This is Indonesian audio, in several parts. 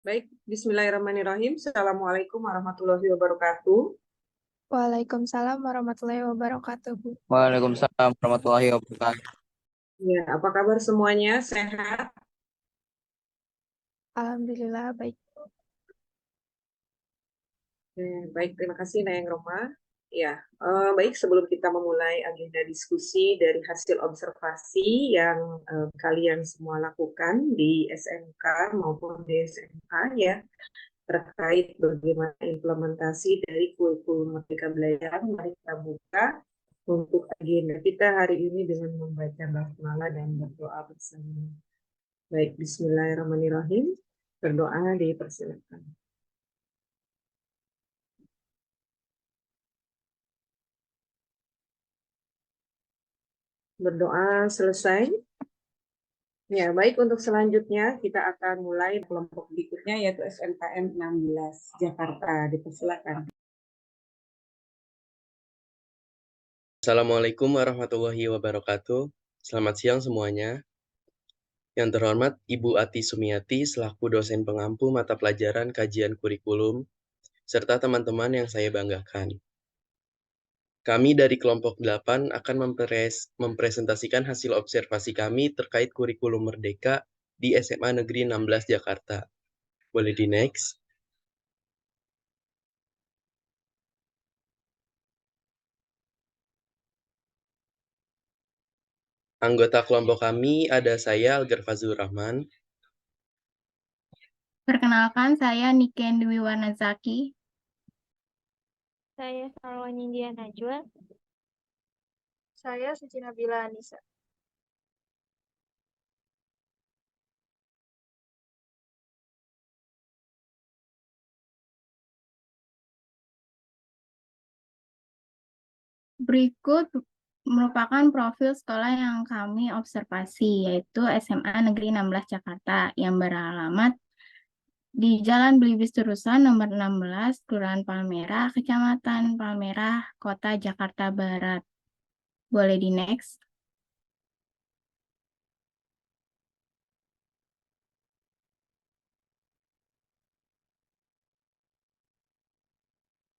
Baik, bismillahirrahmanirrahim. Assalamualaikum warahmatullahi wabarakatuh. Waalaikumsalam warahmatullahi wabarakatuh. Waalaikumsalam warahmatullahi wabarakatuh. Ya, apa kabar semuanya? Sehat? Alhamdulillah baik. Baik, terima kasih Nayang Roma. Ya, baik sebelum kita memulai agenda diskusi dari hasil observasi yang kalian semua lakukan di SMK maupun di SMK ya, terkait bagaimana implementasi dari kurikulum Merdeka Belajar, mari kita buka untuk agenda kita hari ini dengan membaca basmalah dan berdoa bersama. Baik, bismillahirrahmanirrahim. Berdoa dipersilakan. Berdoa selesai. Ya, baik, untuk selanjutnya kita akan mulai kelompok berikutnya yaitu SMKM 16 Jakarta. Dipersilakan. Assalamualaikum warahmatullahi wabarakatuh. Selamat siang semuanya. Yang terhormat Ibu Ati Sumiati selaku dosen pengampu mata pelajaran kajian kurikulum, serta teman-teman yang saya banggakan. Kami dari kelompok 8 akan mempresentasikan hasil observasi kami terkait kurikulum Merdeka di SMA Negeri 16 Jakarta. Boleh di next? Anggota kelompok kami ada saya, Algar Fazlur Rahman. Perkenalkan, saya Niken Dwi Warnazaki. Saya Salwan India Najwa. Saya Suci Nabila Anissa. Berikut merupakan profil sekolah yang kami observasi, yaitu SMA Negeri 16 Jakarta yang beralamat di Jalan Belibis Terusan nomor 16, Kelurahan Palmerah, Kecamatan Palmerah, Kota Jakarta Barat. Boleh di next.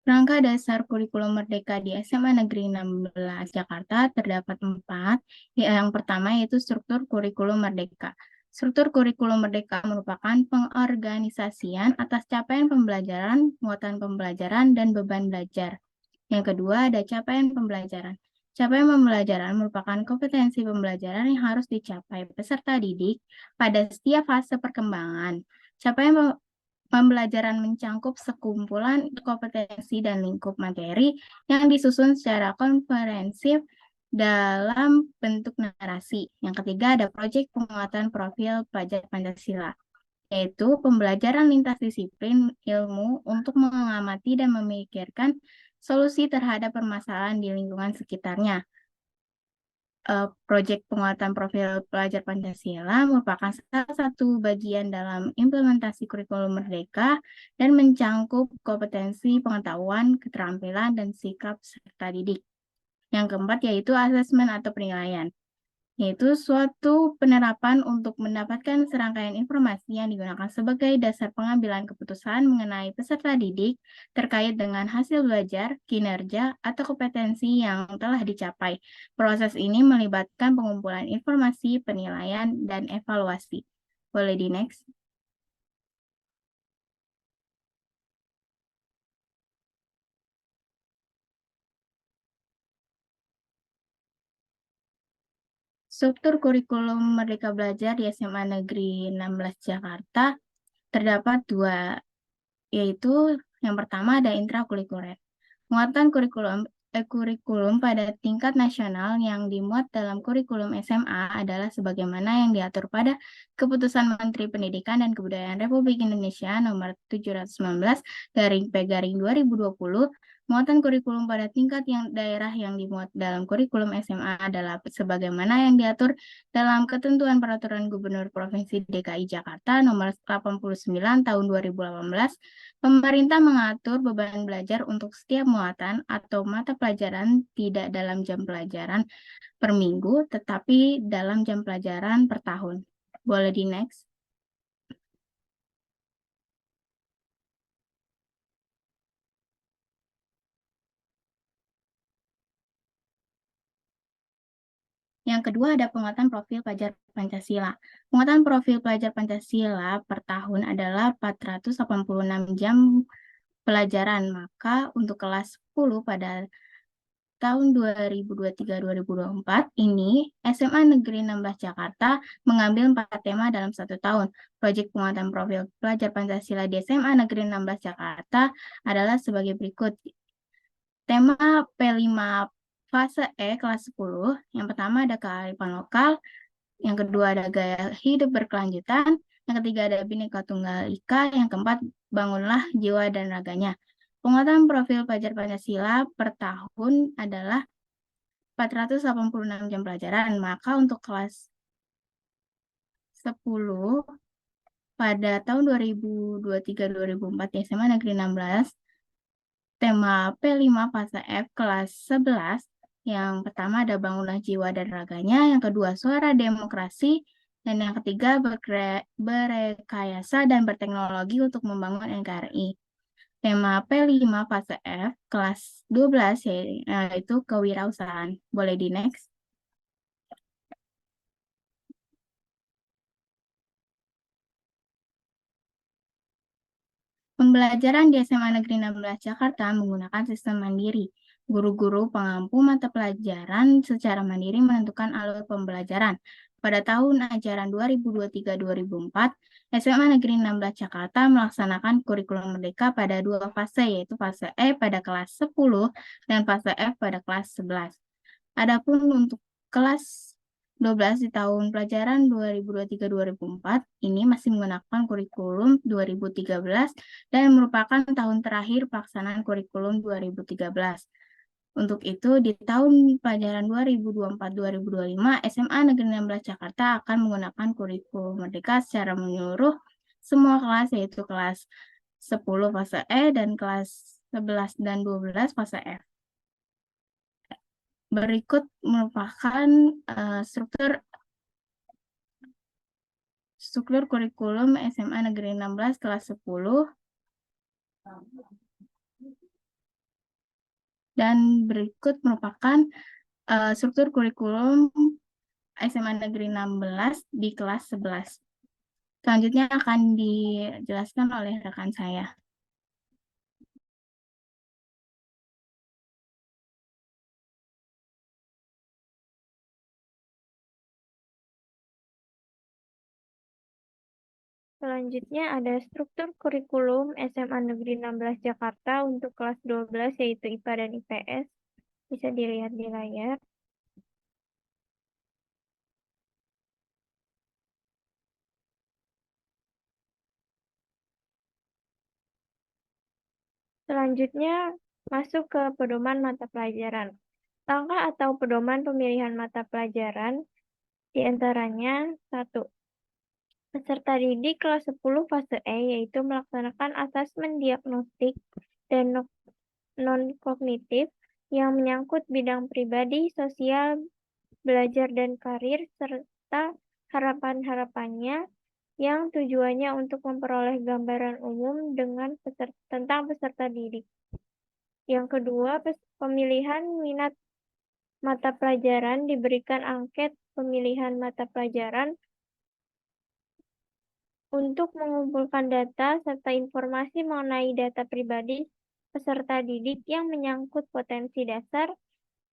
Rangka dasar kurikulum Merdeka di SMA Negeri 16 Jakarta terdapat 4. Yang pertama yaitu struktur kurikulum Merdeka. Struktur kurikulum Merdeka merupakan pengorganisasian atas capaian pembelajaran, muatan pembelajaran, dan beban belajar. Yang kedua ada capaian pembelajaran. Capaian pembelajaran merupakan kompetensi pembelajaran yang harus dicapai peserta didik pada setiap fase perkembangan. Capaian pembelajaran mencangkup sekumpulan kompetensi dan lingkup materi yang disusun secara konferensif dalam bentuk narasi. Yang ketiga ada proyek penguatan profil pelajar Pancasila, yaitu pembelajaran lintas disiplin ilmu untuk mengamati dan memikirkan solusi terhadap permasalahan di lingkungan sekitarnya. Proyek penguatan profil pelajar Pancasila merupakan salah satu bagian dalam implementasi kurikulum Merdeka dan mencangkup kompetensi, pengetahuan, keterampilan, dan sikap peserta didik. Yang keempat yaitu asesmen atau penilaian, yaitu suatu penerapan untuk mendapatkan serangkaian informasi yang digunakan sebagai dasar pengambilan keputusan mengenai peserta didik terkait dengan hasil belajar, kinerja, atau kompetensi yang telah dicapai. Proses ini melibatkan pengumpulan informasi, penilaian, dan evaluasi. Boleh di next. Struktur kurikulum Merdeka Belajar di SMA Negeri 16 Jakarta terdapat 2, yaitu yang pertama ada intrakurikuler. Muatan kurikulum pada tingkat nasional yang dimuat dalam kurikulum SMA adalah sebagaimana yang diatur pada Keputusan Menteri Pendidikan dan Kebudayaan Republik Indonesia nomor 719/P/2020. Muatan kurikulum pada tingkat daerah yang dimuat dalam kurikulum SMA adalah sebagaimana yang diatur dalam Ketentuan Peraturan Gubernur Provinsi DKI Jakarta nomor 89 tahun 2018. Pemerintah mengatur beban belajar untuk setiap muatan atau mata pelajaran tidak dalam jam pelajaran per minggu, tetapi dalam jam pelajaran per tahun. Boleh di next. Yang kedua ada penguatan profil pelajar Pancasila. Penguatan profil pelajar Pancasila per tahun adalah 486 jam pelajaran. Maka untuk kelas 10 pada tahun 2023-2024 ini SMA Negeri 16 Jakarta mengambil 4 tema dalam 1 tahun. Proyek penguatan profil pelajar Pancasila di SMA Negeri 16 Jakarta adalah sebagai berikut. Tema P5 fase E kelas 10, yang pertama ada kearifan lokal, yang kedua ada gaya hidup berkelanjutan, yang ketiga ada Bhinneka Tunggal Ika, yang keempat bangunlah jiwa dan raganya. Penguatan profil pelajar Pancasila per tahun adalah 486 jam pelajaran. Maka untuk kelas 10 pada tahun 2023-2024 di SMA Negeri 16, tema P5 fase F kelas 11, yang pertama ada bangunlah jiwa dan raganya, yang kedua suara demokrasi, dan yang ketiga berekayasa dan berteknologi untuk membangun NKRI. Tema P5 fase F kelas 12 yaitu kewirausahaan. Boleh di next. Pembelajaran di SMA Negeri 16 Jakarta menggunakan sistem mandiri. Guru-guru pengampu mata pelajaran secara mandiri menentukan alur pembelajaran. Pada tahun ajaran 2023-2024, SMA Negeri 16 Jakarta melaksanakan kurikulum merdeka pada 2 fase, yaitu fase E pada kelas 10 dan fase F pada kelas 11. Adapun untuk kelas 12 di tahun pelajaran 2023-2024 ini masih menggunakan kurikulum 2013 dan merupakan tahun terakhir pelaksanaan kurikulum 2013. Untuk itu, di tahun pelajaran 2024-2025, SMA Negeri 16 Jakarta akan menggunakan kurikulum merdeka secara menyeluruh semua kelas, yaitu kelas 10 fase E dan kelas 11 dan 12 fase F. Berikut merupakan struktur kurikulum SMA Negeri 16 kelas 10. Dan berikut merupakan struktur kurikulum SMA Negeri 16 di kelas 11. Selanjutnya akan dijelaskan oleh rekan saya. Selanjutnya ada struktur kurikulum SMA Negeri 16 Jakarta untuk kelas 12 yaitu IPA dan IPS. Bisa dilihat di layar. Selanjutnya masuk ke pedoman mata pelajaran. Langkah atau pedoman pemilihan mata pelajaran diantaranya 1. Peserta didik kelas 10 fase E yaitu melaksanakan asesmen diagnostik dan non-kognitif yang menyangkut bidang pribadi, sosial, belajar dan karir, serta harapan-harapannya yang tujuannya untuk memperoleh gambaran umum tentang peserta didik. Yang kedua, pemilihan minat mata pelajaran diberikan angket pemilihan mata pelajaran untuk mengumpulkan data serta informasi mengenai data pribadi peserta didik yang menyangkut potensi dasar,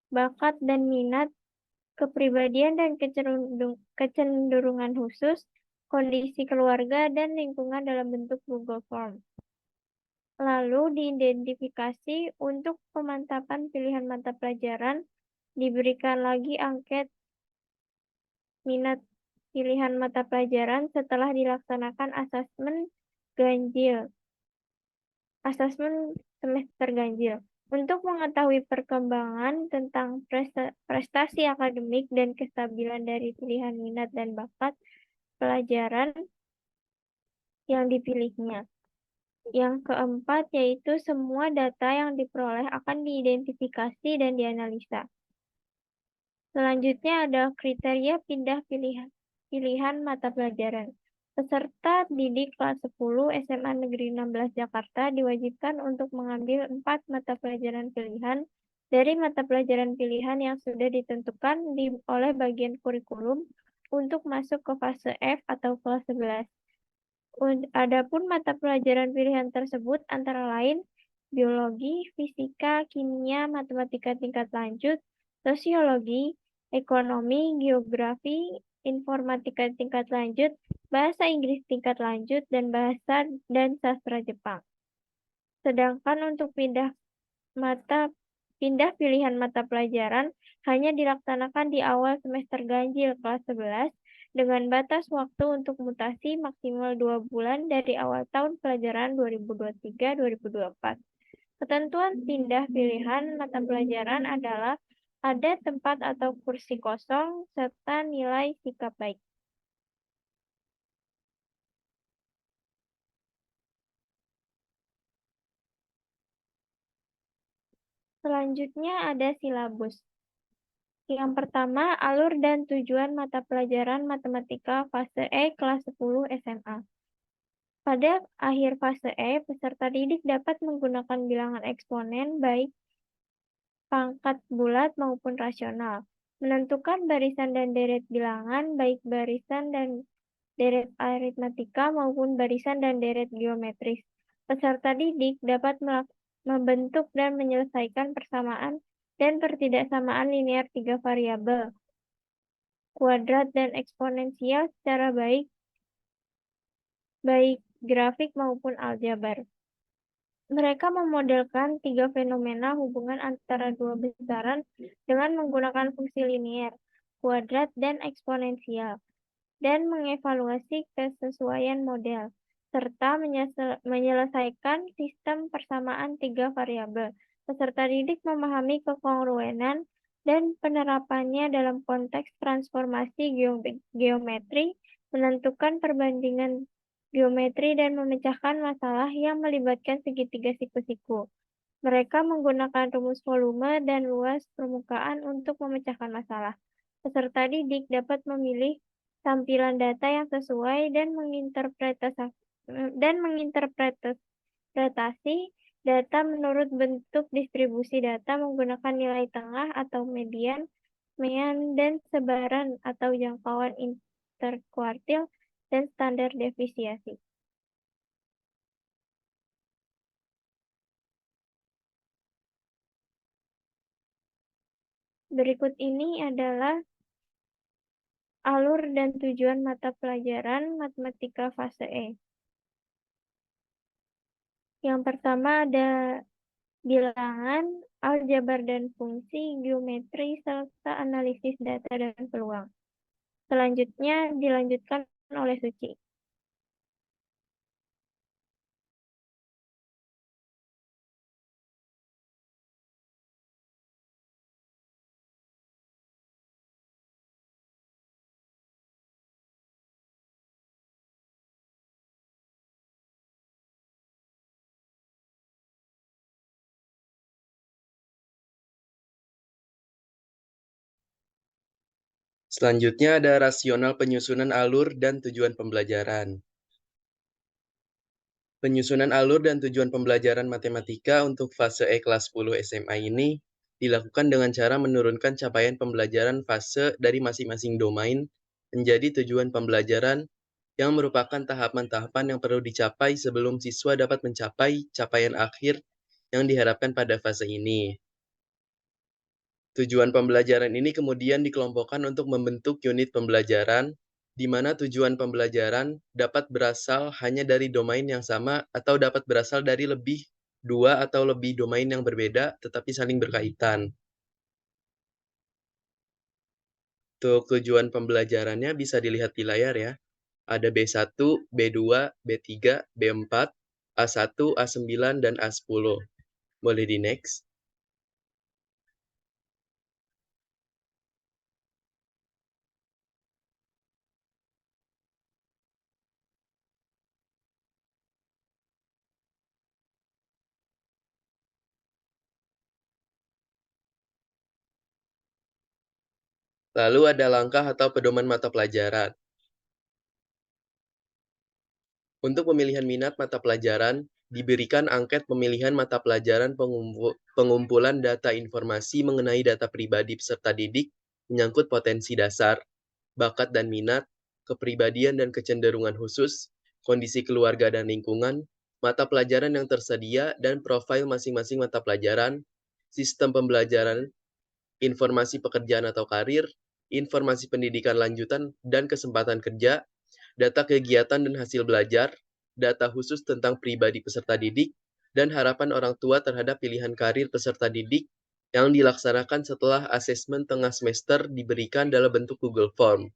bakat dan minat, kepribadian dan kecenderungan khusus, kondisi keluarga, dan lingkungan dalam bentuk Google Form. Lalu diidentifikasi untuk pemantapan pilihan mata pelajaran, diberikan lagi angket minat pilihan mata pelajaran setelah dilaksanakan asesmen semester ganjil. Untuk mengetahui perkembangan tentang prestasi akademik dan kestabilan dari pilihan minat dan bakat pelajaran yang dipilihnya. Yang keempat yaitu semua data yang diperoleh akan diidentifikasi dan dianalisa. Selanjutnya ada kriteria pindah pilihan mata pelajaran. Peserta didik kelas 10 SMA Negeri 16 Jakarta diwajibkan untuk mengambil 4 mata pelajaran pilihan dari mata pelajaran pilihan yang sudah ditentukan oleh bagian kurikulum untuk masuk ke fase F atau kelas 11. Adapun mata pelajaran pilihan tersebut antara lain biologi, fisika, kimia, matematika tingkat lanjut, sosiologi, ekonomi, geografi, informatika tingkat lanjut, bahasa Inggris tingkat lanjut, dan bahasa dan sastra Jepang. Sedangkan untuk pindah pilihan mata pelajaran hanya dilaksanakan di awal semester ganjil kelas 11 dengan batas waktu untuk mutasi maksimal 2 bulan dari awal tahun pelajaran 2023-2024. Ketentuan pindah pilihan mata pelajaran adalah ada tempat atau kursi kosong serta nilai sikap baik. Selanjutnya ada silabus. Yang pertama, alur dan tujuan mata pelajaran matematika fase E kelas 10 SMA. Pada akhir fase E, peserta didik dapat menggunakan bilangan eksponen baik pangkat bulat maupun rasional, menentukan barisan dan deret bilangan baik barisan dan deret aritmatika maupun barisan dan deret geometris. Peserta didik dapat membentuk dan menyelesaikan persamaan dan pertidaksamaan linear 3 variabel, kuadrat dan eksponensial secara baik grafik maupun aljabar. Mereka memodelkan 3 fenomena hubungan antara dua besaran dengan menggunakan fungsi linear, kuadrat, dan eksponensial, dan mengevaluasi kesesuaian model, serta menyelesaikan sistem persamaan 3 variabel. Peserta didik memahami kekongruenan dan penerapannya dalam konteks transformasi geometri, menentukan perbandingan geometri, dan memecahkan masalah yang melibatkan segitiga siku-siku. Mereka menggunakan rumus volume dan luas permukaan untuk memecahkan masalah. Peserta didik dapat memilih tampilan data yang sesuai dan menginterpretasi data menurut bentuk distribusi data menggunakan nilai tengah atau median, mean, dan sebaran atau jangkauan interkuartil dan standar deviasi. Berikut ini adalah alur dan tujuan mata pelajaran matematika fase E. Yang pertama ada bilangan, aljabar dan fungsi, geometri, serta analisis data dan peluang. Selanjutnya dilanjutkan oleh Suci. Selanjutnya ada rasional penyusunan alur dan tujuan pembelajaran. Penyusunan alur dan tujuan pembelajaran matematika untuk fase E kelas 10 SMA ini dilakukan dengan cara menurunkan capaian pembelajaran fase dari masing-masing domain menjadi tujuan pembelajaran yang merupakan tahapan-tahapan yang perlu dicapai sebelum siswa dapat mencapai capaian akhir yang diharapkan pada fase ini. Tujuan pembelajaran ini kemudian dikelompokkan untuk membentuk unit pembelajaran, di mana tujuan pembelajaran dapat berasal hanya dari domain yang sama atau dapat berasal dari dua atau lebih domain yang berbeda tetapi saling berkaitan. Untuk tujuan pembelajarannya bisa dilihat di layar ya. Ada B1, B2, B3, B4, A1, A9, dan A10. Boleh di next. Lalu ada langkah atau pedoman mata pelajaran. Untuk pemilihan minat mata pelajaran, diberikan angket pemilihan mata pelajaran pengumpulan data informasi mengenai data pribadi peserta didik menyangkut potensi dasar, bakat dan minat, kepribadian dan kecenderungan khusus, kondisi keluarga dan lingkungan, mata pelajaran yang tersedia, dan profil masing-masing mata pelajaran, sistem pembelajaran, informasi pekerjaan atau karir, informasi pendidikan lanjutan dan kesempatan kerja, data kegiatan dan hasil belajar, data khusus tentang pribadi peserta didik, dan harapan orang tua terhadap pilihan karir peserta didik yang dilaksanakan setelah asesmen tengah semester diberikan dalam bentuk Google Form.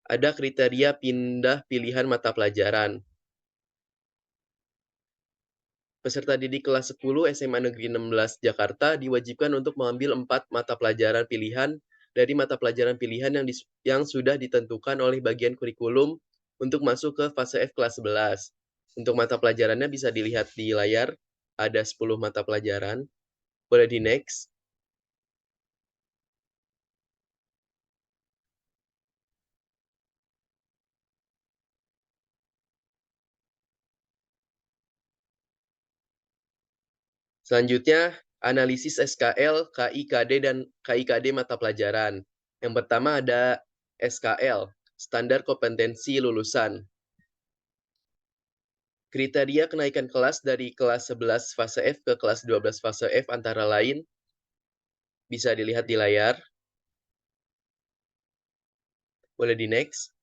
Ada kriteria pindah pilihan mata pelajaran. Peserta didik kelas 10 SMA Negeri 16 Jakarta diwajibkan untuk mengambil 4 mata pelajaran pilihan dari mata pelajaran pilihan yang sudah ditentukan oleh bagian kurikulum untuk masuk ke fase F kelas 11. Untuk mata pelajarannya bisa dilihat di layar, ada 10 mata pelajaran. Boleh di next. Selanjutnya, analisis SKL, KIKD, dan KIKD mata pelajaran. Yang pertama ada SKL, Standar Kompetensi Lulusan. Kriteria kenaikan kelas dari kelas 11 fase F ke kelas 12 fase F antara lain bisa dilihat di layar. Boleh di next.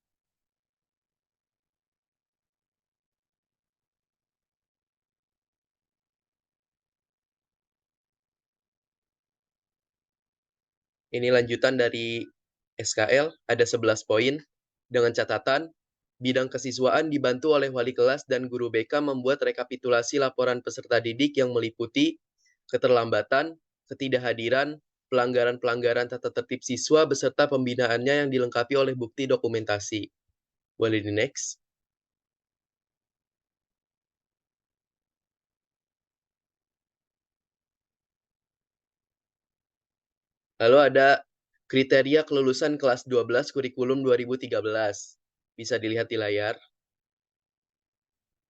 Ini lanjutan dari SKL, ada 11 poin. Dengan catatan, bidang kesiswaan dibantu oleh wali kelas dan guru BK membuat rekapitulasi laporan peserta didik yang meliputi keterlambatan, ketidakhadiran, pelanggaran-pelanggaran tata tertib siswa beserta pembinaannya yang dilengkapi oleh bukti dokumentasi. Boleh di next. Lalu ada kriteria kelulusan kelas 12 kurikulum 2013. Bisa dilihat di layar.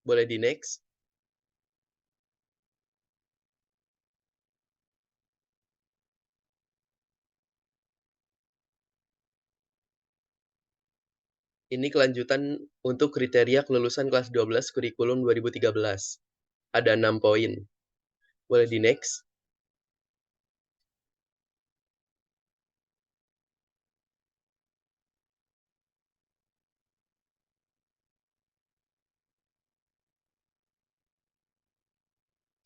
Boleh di next. Ini kelanjutan untuk kriteria kelulusan kelas 12 kurikulum 2013. Ada 6 poin. Boleh di next.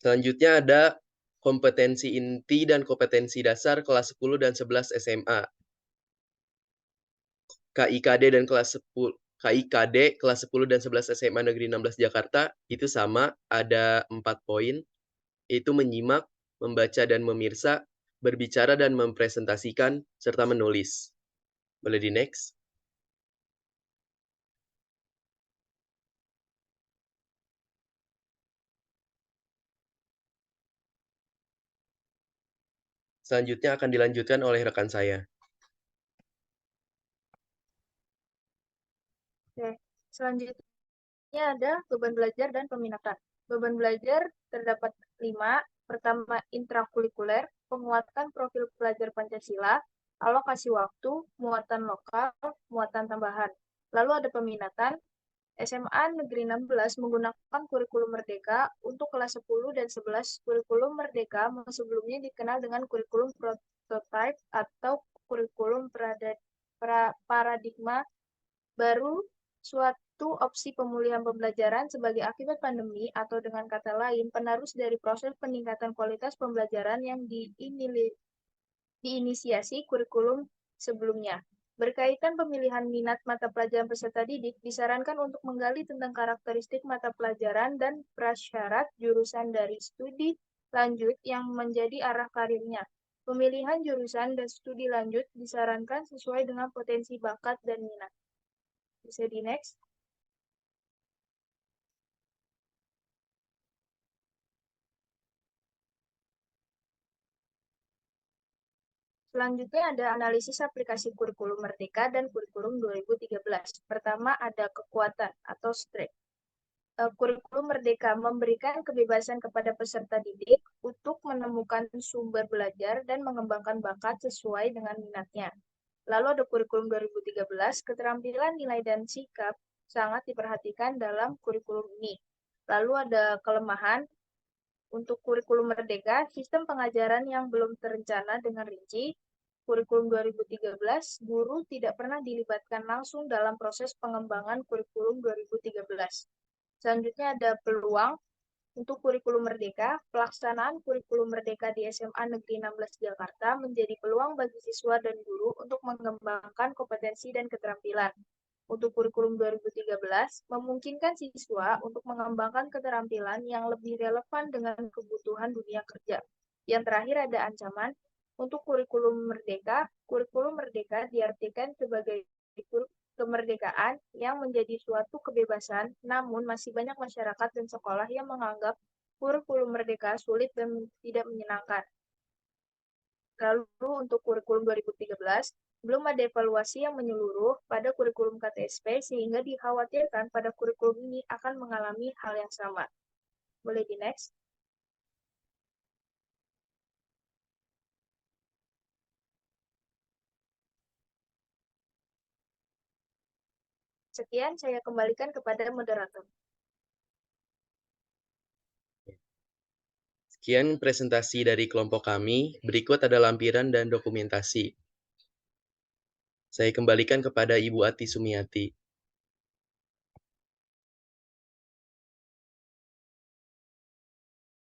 Selanjutnya ada kompetensi inti dan kompetensi dasar kelas 10 dan 11 SMA. KIKD dan kelas 10 KIKD kelas 10 dan 11 SMA Negeri 16 Jakarta itu sama, ada 4 poin, yaitu menyimak, membaca dan memirsa, berbicara dan mempresentasikan, serta menulis. Boleh di next. Selanjutnya akan dilanjutkan oleh rekan saya. Oke, selanjutnya ada beban belajar dan peminatan. Beban belajar terdapat 5. Pertama, intrakurikuler, penguatan profil pelajar Pancasila, alokasi waktu, muatan lokal, muatan tambahan. Lalu ada peminatan. SMA Negeri 16 menggunakan kurikulum Merdeka untuk kelas 10 dan 11. Kurikulum Merdeka sebelumnya dikenal dengan kurikulum prototype atau kurikulum paradigma baru, suatu opsi pemulihan pembelajaran sebagai akibat pandemi, atau dengan kata lain, penerus dari proses peningkatan kualitas pembelajaran yang diinisiasi kurikulum sebelumnya. Berkaitan pemilihan minat mata pelajaran peserta didik, disarankan untuk menggali tentang karakteristik mata pelajaran dan prasyarat jurusan dari studi lanjut yang menjadi arah karirnya. Pemilihan jurusan dan studi lanjut disarankan sesuai dengan potensi bakat dan minat. Bisa di next. Selanjutnya ada analisis aplikasi kurikulum Merdeka dan kurikulum 2013. Pertama ada kekuatan atau strength. kurikulum merdeka memberikan kebebasan kepada peserta didik untuk menemukan sumber belajar dan mengembangkan bakat sesuai dengan minatnya. Lalu ada kurikulum 2013, keterampilan, nilai, dan sikap sangat diperhatikan dalam kurikulum ini. Lalu ada kelemahan untuk kurikulum merdeka, sistem pengajaran yang belum terencana dengan rinci. Kurikulum 2013, guru tidak pernah dilibatkan langsung dalam proses pengembangan kurikulum 2013. Selanjutnya ada peluang untuk kurikulum merdeka. Pelaksanaan kurikulum merdeka di SMA Negeri 16 Jakarta menjadi peluang bagi siswa dan guru untuk mengembangkan kompetensi dan keterampilan. Untuk kurikulum 2013, memungkinkan siswa untuk mengembangkan keterampilan yang lebih relevan dengan kebutuhan dunia kerja. Yang terakhir ada ancaman. Untuk kurikulum merdeka diartikan sebagai kemerdekaan yang menjadi suatu kebebasan, namun masih banyak masyarakat dan sekolah yang menganggap kurikulum merdeka sulit dan tidak menyenangkan. Lalu untuk kurikulum 2013, belum ada evaluasi yang menyeluruh pada kurikulum KTSP sehingga dikhawatirkan pada kurikulum ini akan mengalami hal yang sama. Boleh di next? Sekian, saya kembalikan kepada moderator. Sekian presentasi dari kelompok kami. Berikut ada lampiran dan dokumentasi. Saya kembalikan kepada Ibu Ati Sumiati.